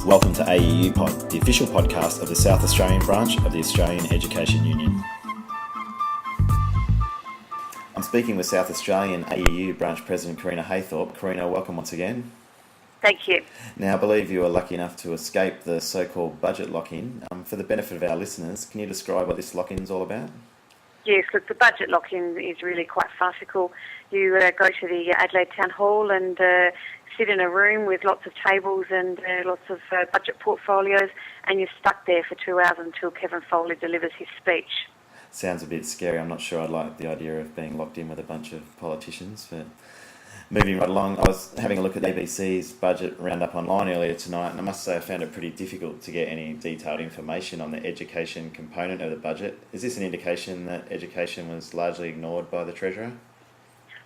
Welcome to AEU Pod, the official podcast of the South Australian branch of the Australian Education Union. I'm speaking with South Australian AEU branch President Correna Haythorpe. Correna, welcome once again. Thank you. Now, I believe you were lucky enough to escape the so-called budget lock-in. For the benefit of our listeners, can you describe what this lock-in is all about? Yes, look, the budget lock-in is really quite farcical. You go to the Adelaide Town Hall and sit in a room with lots of tables and lots of budget portfolios, and you're stuck there for 2 hours until Kevin Foley delivers his speech. Sounds a bit scary. I'm not sure I'd like the idea of being locked in with a bunch of politicians, but moving right along, I was having a look at ABC's budget roundup online earlier tonight, and I must say I found it pretty difficult to get any detailed information on the education component of the budget. Is this an indication that education was largely ignored by the Treasurer?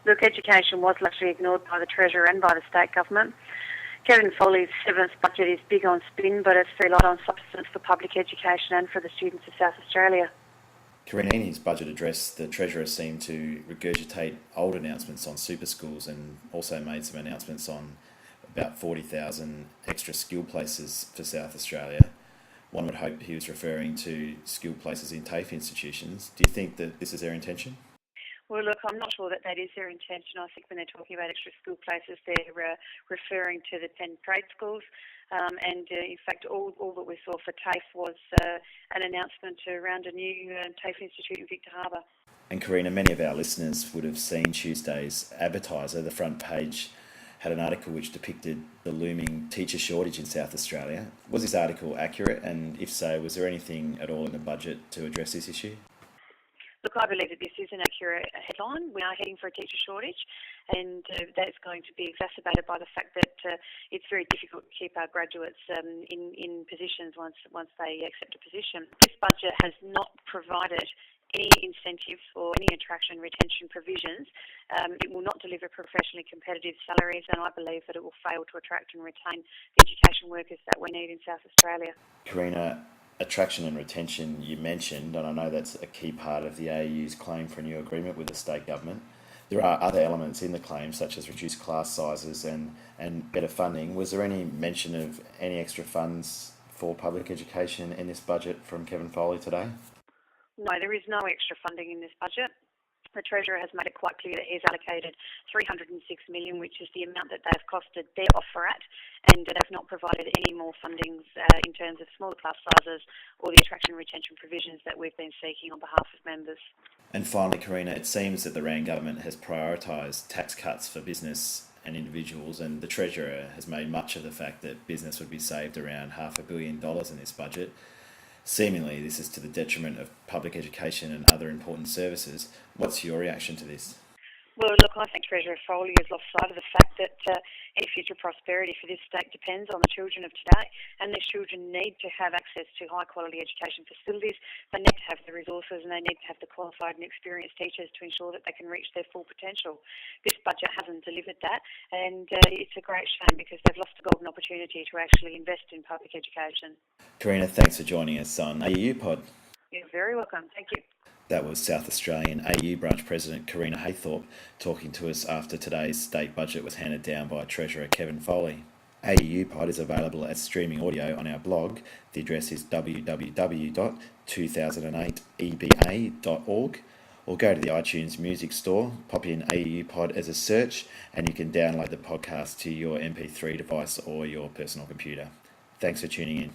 Look, education was largely ignored by the Treasurer and by the state government. Kevin Foley's 7th budget is big on spin, but it's very light on substance for public education and for the students of South Australia. Correna, in his budget address, the Treasurer seemed to regurgitate old announcements on super schools and also made some announcements on about 40,000 extra skill places for South Australia. One would hope he was referring to skill places in TAFE institutions. Do you think that this is their intention? Well, look, I'm not sure that is their intention. I think when they're talking about extra school places, they're referring to the 10 trade schools. In fact, all that we saw for TAFE was an announcement around a new TAFE institute in Victor Harbour. And Correna, many of our listeners would have seen Tuesday's Advertiser. The front page had an article which depicted the looming teacher shortage in South Australia. Was this article accurate? And if so, was there anything at all in the budget to address this issue? Look, I believe that this is an accurate headline. We are heading for a teacher shortage, and that's going to be exacerbated by the fact that it's very difficult to keep our graduates in positions once they accept a position. This budget has not provided any incentives or any attraction retention provisions. It will not deliver professionally competitive salaries, and I believe that it will fail to attract and retain the education workers that we need in South Australia. Correna, attraction and retention you mentioned, and I know that's a key part of the AEU's claim for a new agreement with the state government. There are other elements in the claim, such as reduced class sizes and better funding. Was there any mention of any extra funds for public education in this budget from Kevin Foley today? No, there is no extra funding in this budget. The Treasurer has made it quite clear that he's allocated $306 million, which is the amount that they've costed their offer at, and they've not provided any more fundings in terms of smaller class sizes or the attraction and retention provisions that we've been seeking on behalf of members. And finally, Correna, it seems that the Rand government has prioritised tax cuts for business and individuals, and the Treasurer has made much of the fact that business would be saved around $500 million in this budget. Seemingly, this is to the detriment of public education and other important services. What's your reaction to this? Well, look, I think Treasurer Foley has lost sight of the fact that any future prosperity for this state depends on the children of today, and these children need to have access to high-quality education facilities. They need to have the resources, and they need to have the qualified and experienced teachers to ensure that they can reach their full potential. This budget hasn't delivered that, and it's a great shame because they've lost a golden opportunity to actually invest in public education. Correna, thanks for joining us on AEU Pod. You're very welcome. Thank you. That was South Australian AEU branch President Correna Haythorpe talking to us after today's state budget was handed down by Treasurer Kevin Foley. AEU Pod is available as streaming audio on our blog. The address is www.2008eba.org, or go to the iTunes Music Store, pop in AEU Pod as a search, and you can download the podcast to your MP3 device or your personal computer. Thanks for tuning in.